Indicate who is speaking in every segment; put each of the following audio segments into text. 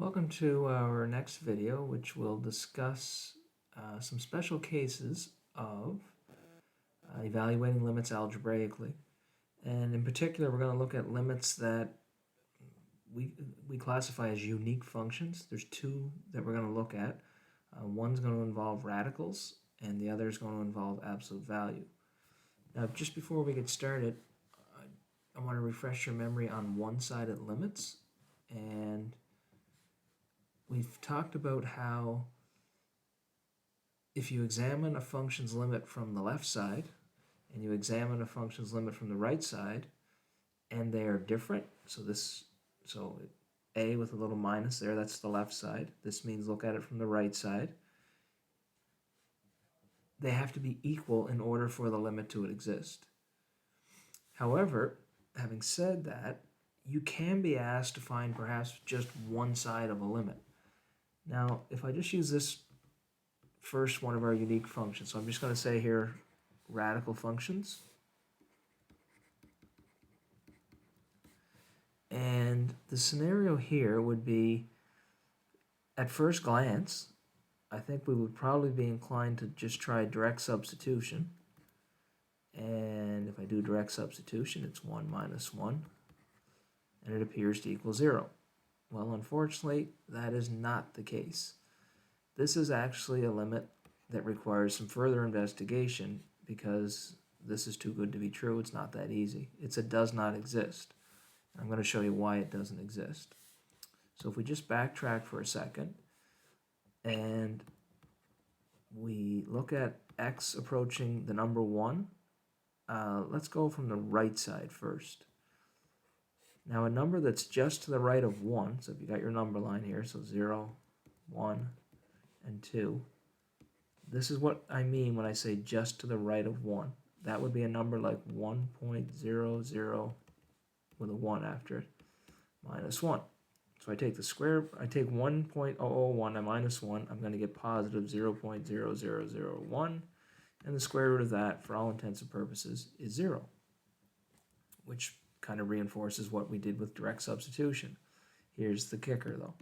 Speaker 1: Welcome to our next video, which will discuss some special cases of evaluating limits algebraically. And in particular, we're going to look at limits that we classify as unique functions. There's two that we're going to look at. One's going to involve radicals, and the other is going to involve absolute value. Now, just before we get started, I want to refresh your memory on one-sided limits. And we've talked about how if you examine a function's limit from the left side and you examine a function's limit from the right side and they are different, so a with a little minus there, that's the left side. This means look at it from the right side. They have to be equal in order for the limit to exist. However, having said that, you can be asked to find perhaps just one side of a limit. Now, if I just use this first one of our unique functions, so I'm just going to say here radical functions. And the scenario here would be, at first glance, I think we would probably be inclined to just try direct substitution. And if I do direct substitution, it's 1 minus 1, and it appears to equal 0. Well, unfortunately, that is not the case. This is actually a limit that requires some further investigation because this is too good to be true. It's not that easy. It's a does not exist. I'm going to show you why it doesn't exist. So if we just backtrack for a second and we look at x approaching the number 1, let's go from the right side first. Now a number that's just to the right of 1, so if you got your number line here, so 0, 1, and 2, this is what I mean when I say just to the right of 1. That would be a number like 1.00 with a 1 after it, minus 1. So I take the square, I take 1.001 and minus 1, I'm going to get positive 0.0001, and the square root of that, for all intents and purposes, is 0, which kind of reinforces what we did with direct substitution. Here's the kicker, though.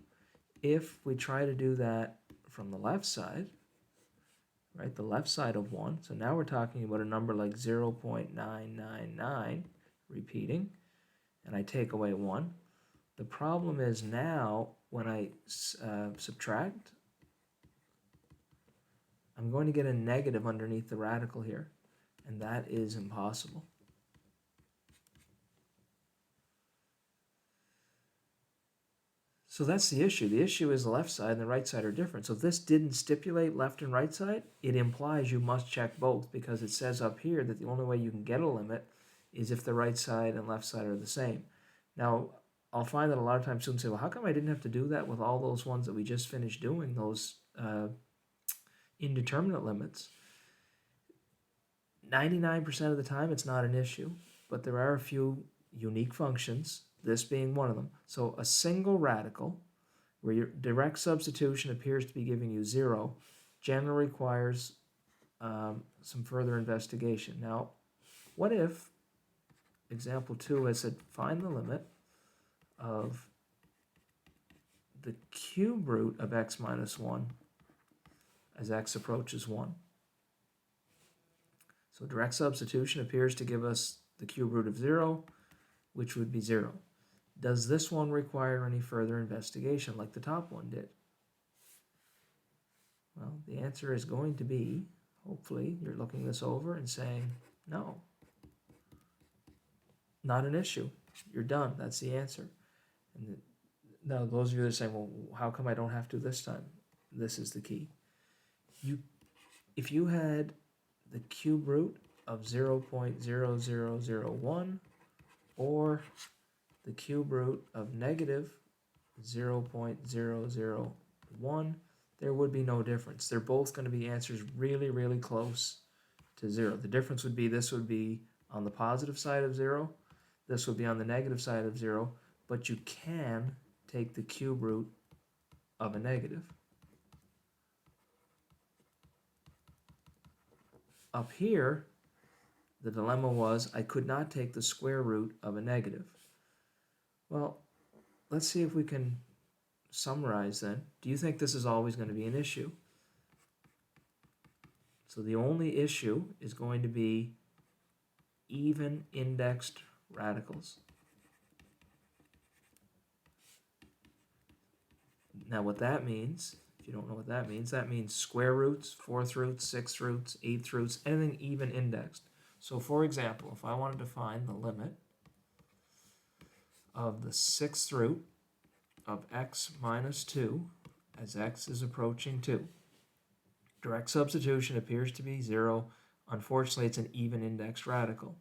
Speaker 1: If we try to do that from the left side, right, the left side of 1, so now we're talking about a number like 0.999 repeating, and I take away 1. The problem is now when I subtract, I'm going to get a negative underneath the radical here, and that is impossible. So that's the issue. The issue is the left side and the right side are different. So if this didn't stipulate left and right side, it implies you must check both because it says up here that the only way you can get a limit is if the right side and left side are the same. Now, I'll find that a lot of times students say, well, how come I didn't have to do that with all those ones that we just finished doing, those indeterminate limits? 99% of the time, it's not an issue, but there are a few unique functions, this being one of them. So a single radical, where your direct substitution appears to be giving you 0, generally requires some further investigation. Now, what if, example 2 has said, find the limit of the cube root of x minus 1 as x approaches 1. So direct substitution appears to give us the cube root of 0, which would be 0. Does this one require any further investigation like the top one did? Well, the answer is going to be, hopefully, you're looking this over and saying, no. Not an issue. You're done. That's the answer. And now those of you that are saying, well, how come I don't have to this time? This is the key. If you had the cube root of 0.0001 or the cube root of negative 0.001, there would be no difference. They're both going to be answers really, really close to 0. The difference would be this would be on the positive side of 0, this would be on the negative side of 0, but you can take the cube root of a negative. Up here, the dilemma was I could not take the square root of a negative. Well, let's see if we can summarize then, do you think this is always going to be an issue? So the only issue is going to be even indexed radicals. Now what that means, if you don't know what that means square roots, fourth roots, sixth roots, eighth roots, anything even indexed. So for example, if I wanted to find the limit of the sixth root of x minus 2 as x is approaching 2, direct substitution appears to be 0. Unfortunately, it's an even indexed radical.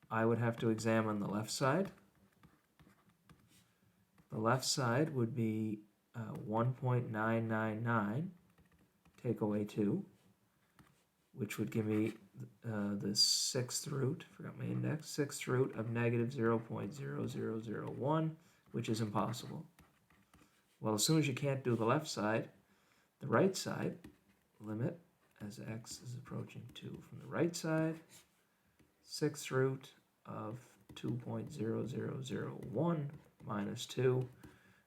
Speaker 1: I would have to examine the left side. The left side would be 1.999, take away 2, which would give me the sixth root, forgot my index, sixth root of negative 0.0001, which is impossible. Well, as soon as you can't do the left side, the right side, limit as x is approaching 2 from the right side, sixth root of 2.0001 minus 2,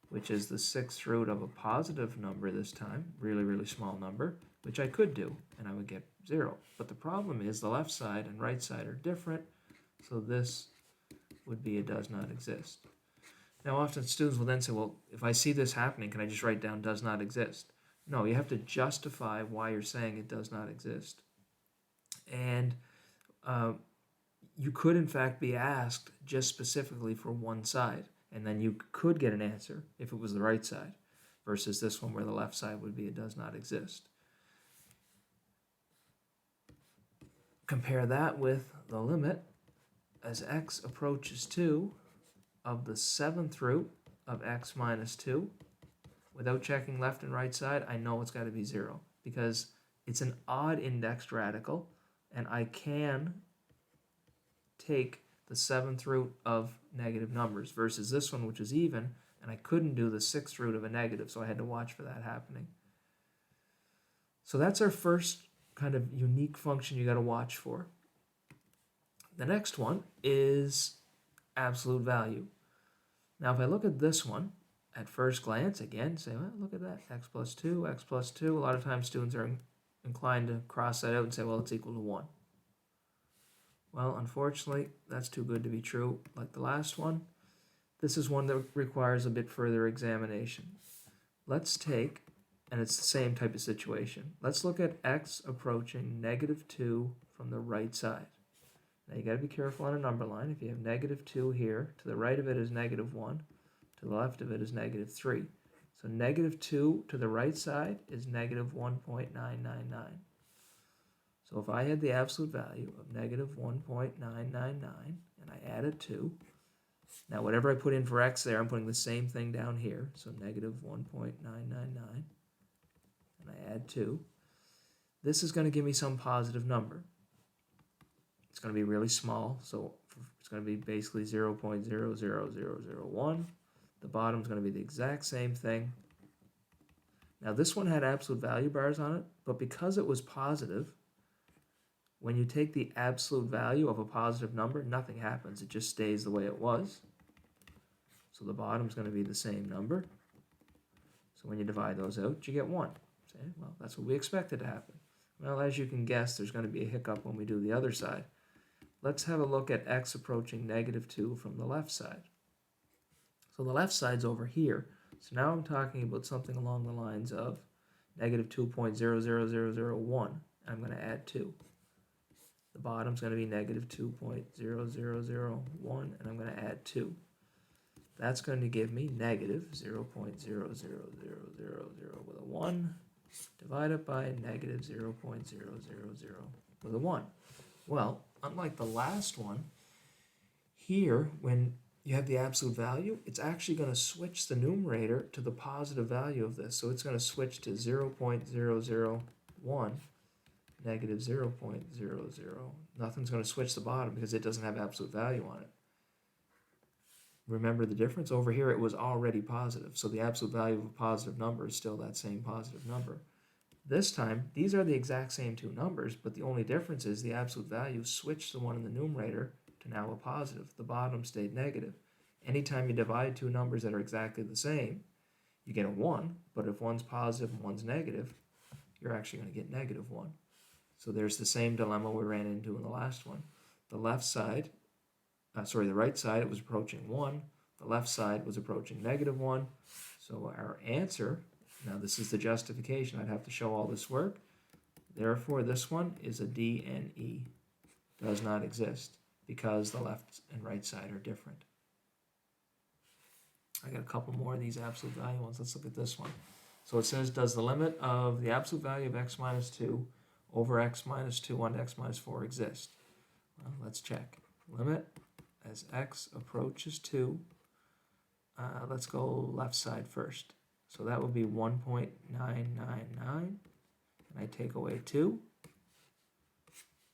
Speaker 1: which is the sixth root of a positive number this time, really, really small number, which I could do, and I would get 0. But the problem is the left side and right side are different, so this would be a does not exist. Now often students will then say, well, if I see this happening, can I just write down does not exist? No, you have to justify why you're saying it does not exist. And you could in fact be asked just specifically for one side, and then you could get an answer if it was the right side, versus this one where the left side would be it does not exist. Compare that with the limit as x approaches 2 of the seventh root of x minus 2. Without checking left and right side, I know it's got to be 0 because it's an odd indexed radical, and I can take the seventh root of negative numbers versus this one, which is even, and I couldn't do the sixth root of a negative, so I had to watch for that happening. So that's our first kind of unique function you got to watch for. The next one is absolute value. Now, if I look at this one, at first glance, again, say, well, look at that, x plus 2, x plus 2. A lot of times students are inclined to cross that out and say, well, it's equal to 1. Well, unfortunately, that's too good to be true. Like the last one, this is one that requires a bit further examination. Let's take, and it's the same type of situation, let's look at x approaching negative 2 from the right side. Now you got to be careful on a number line. If you have negative 2 here, to the right of it is negative 1, to the left of it is negative 3. So negative 2 to the right side is negative 1.999. So if I had the absolute value of negative 1.999 and I added 2, now whatever I put in for x there, I'm putting the same thing down here. So negative 1.999 and I add 2. This is going to give me some positive number. It's going to be really small, so it's going to be basically 0.00001. The bottom is going to be the exact same thing. Now this one had absolute value bars on it, but because it was positive, when you take the absolute value of a positive number, nothing happens. It just stays the way it was. So the bottom is going to be the same number. So when you divide those out, you get 1. Say, well, that's what we expected to happen. Well, as you can guess, there's going to be a hiccup when we do the other side. Let's have a look at x approaching negative 2 from the left side. So the left side's over here. So now I'm talking about something along the lines of negative 2.00001. I'm going to add 2. The bottom's going to be negative 2.0001, and I'm going to add 2. That's going to give me negative 0.00000 with a 1, divided by negative 0.000 with a 1. Well, unlike the last one, here, when you have the absolute value, it's actually going to switch the numerator to the positive value of this. So it's going to switch to 0.001, negative 0.00. Nothing's going to switch the bottom because it doesn't have absolute value on it. Remember the difference? Over here it was already positive, so the absolute value of a positive number is still that same positive number. This time, these are the exact same two numbers, but the only difference is the absolute value switched the one in the numerator to now a positive. The bottom stayed negative. Anytime you divide two numbers that are exactly the same, you get a 1, but if one's positive and one's negative, you're actually going to get negative 1. So there's the same dilemma we ran into in the last one. The right side, it was approaching 1. The left side was approaching negative 1. So our answer, now this is the justification, I'd have to show all this work. Therefore, this one is a D and E. Does not exist because the left and right side are different. I got a couple more of these absolute value ones. Let's look at this one. So it says, does the limit of the absolute value of x minus 2 over x minus 2 on x minus 4 exist? Well, let's check. Limit as x approaches 2. Let's go left side first. So that would be 1.999. And I take away 2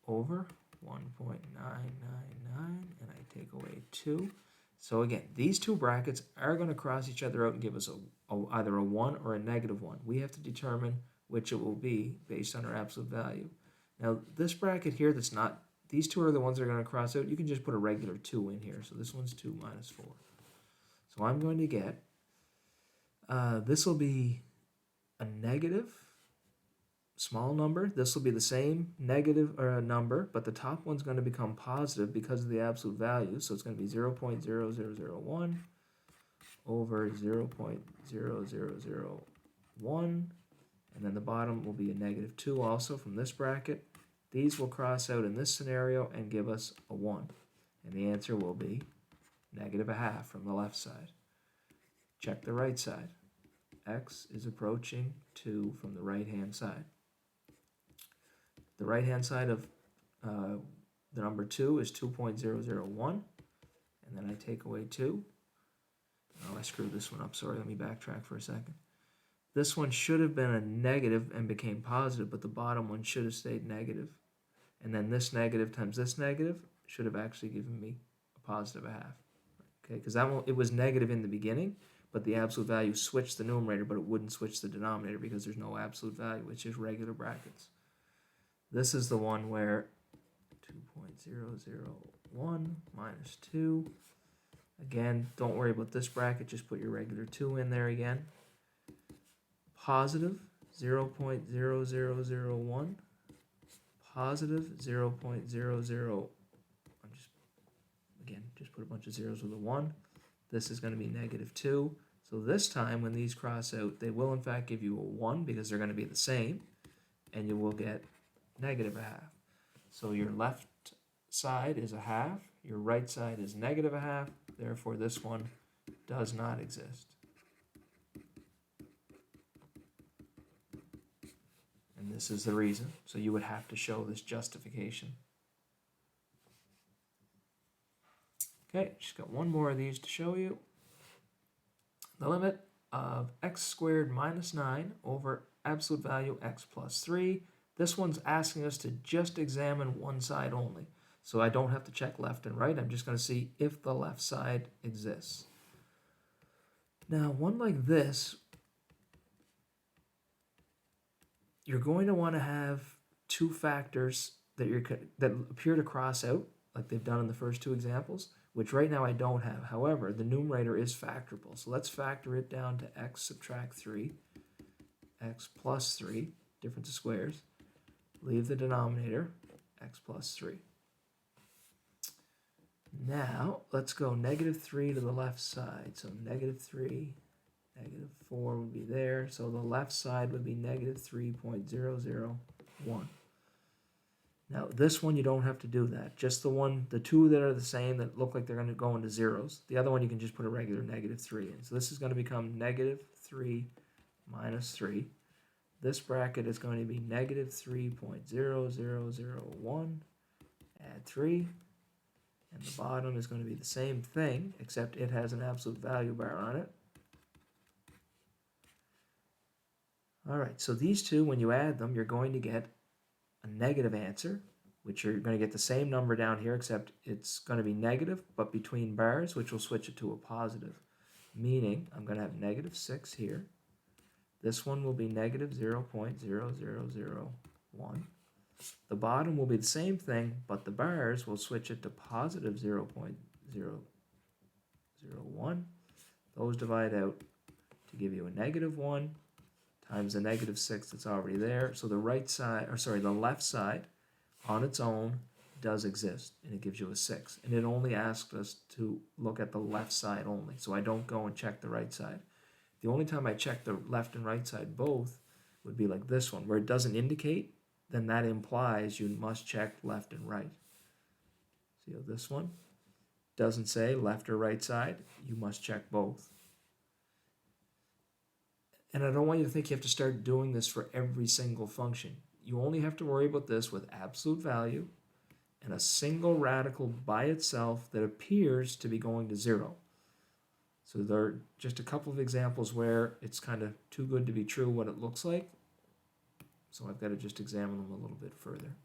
Speaker 1: over 1.999. And I take away 2. So again, these two brackets are going to cross each other out and give us either a 1 or a negative 1. We have to determine which it will be based on our absolute value. Now this bracket here that's not, these two are the ones that are going to cross out. You can just put a regular 2 in here. So this one's 2 minus 4. So I'm going to get, this will be a negative small number. This will be the same negative number, but the top one's going to become positive because of the absolute value. So it's going to be 0.0001 over 0.0001. And then the bottom will be a negative 2 also from this bracket. These will cross out in this scenario and give us a 1. And the answer will be negative 1/2 from the left side. Check the right side. X is approaching 2 from the right-hand side. The right-hand side of the number 2 is 2.001. And then I take away 2. Oh, I screwed this one up. Sorry, let me backtrack for a second. This one should have been a negative and became positive, but the bottom one should have stayed negative. And then this negative times this negative should have actually given me a positive 1/2. Okay, because it was negative in the beginning, but the absolute value switched the numerator, but it wouldn't switch the denominator because there's no absolute value. It's just regular brackets. This is the one where 2.001 minus 2. Again, don't worry about this bracket. Just put your regular 2 in there again. Positive 0.0001. Positive 0.00. Just put a bunch of zeros with a 1. This is going to be negative 2. So this time when these cross out, they will in fact give you a 1 because they're going to be the same. And you will get negative 1/2. So your left side is 1/2. Your right side is negative 1/2. Therefore this one does not exist. And this is the reason. So you would have to show this justification. Okay, just got one more of these to show you. The limit of x squared minus 9 over absolute value x plus 3. This one's asking us to just examine one side only. So I don't have to check left and right. I'm just going to see if the left side exists. Now, one like this, you're going to want to have two factors that appear to cross out, like they've done in the first two examples, which right now I don't have. However, the numerator is factorable. So let's factor it down to x subtract 3, x plus 3, difference of squares. Leave the denominator, x plus 3. Now, let's go negative 3 to the left side. So negative 3, negative 4 would be there. So the left side would be negative 3.001. Now, this one, you don't have to do that. Just the two that are the same that look like they're going to go into zeros. The other one, you can just put a regular negative 3 in. So this is going to become negative 3 minus 3. This bracket is going to be negative 3.0001. Add 3. And the bottom is going to be the same thing, except it has an absolute value bar on it. All right, so these two, when you add them, you're going to get a negative answer, which you're going to get the same number down here, except it's going to be negative, but between bars, which will switch it to a positive. Meaning, I'm going to have negative 6 here. This one will be negative 0.0001. The bottom will be the same thing, but the bars will switch it to positive 0.001. Those divide out to to give you a -1 times the -6 that's already there. So the right side, or sorry, the left side on its own does exist, and it gives you a 6. And it only asks us to look at the left side only, so I don't go and check the right side. The only time I check the left and right side both would be like this one, where it doesn't indicate, then that implies you must check left and right. See how this one doesn't say left or right side, you must check both. And I don't want you to think you have to start doing this for every single function. You only have to worry about this with absolute value and a single radical by itself that appears to be going to 0. So there are just a couple of examples where it's kind of too good to be true what it looks like. So I've got to just examine them a little bit further.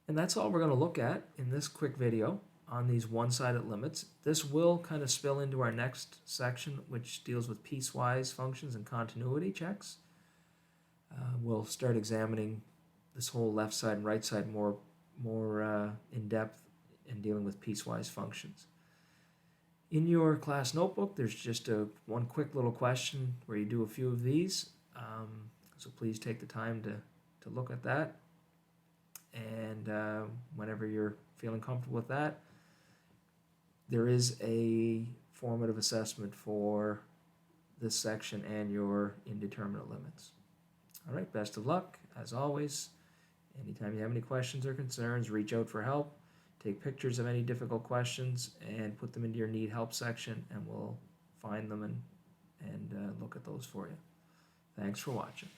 Speaker 1: And that's all we're going to look at in this quick video on these one-sided limits. This will kind of spill into our next section, which deals with piecewise functions and continuity checks. We'll start examining this whole left side and right side more in depth and dealing with piecewise functions. In your class notebook, there's just one quick little question where you do a few of these. So please take the time to look at that. And whenever you're feeling comfortable with that, there is a formative assessment for this section and your indeterminate limits. All right, best of luck. As always, anytime you have any questions or concerns, reach out for help. Take pictures of any difficult questions and put them into your need help section, and we'll find them and look at those for you. Thanks for watching.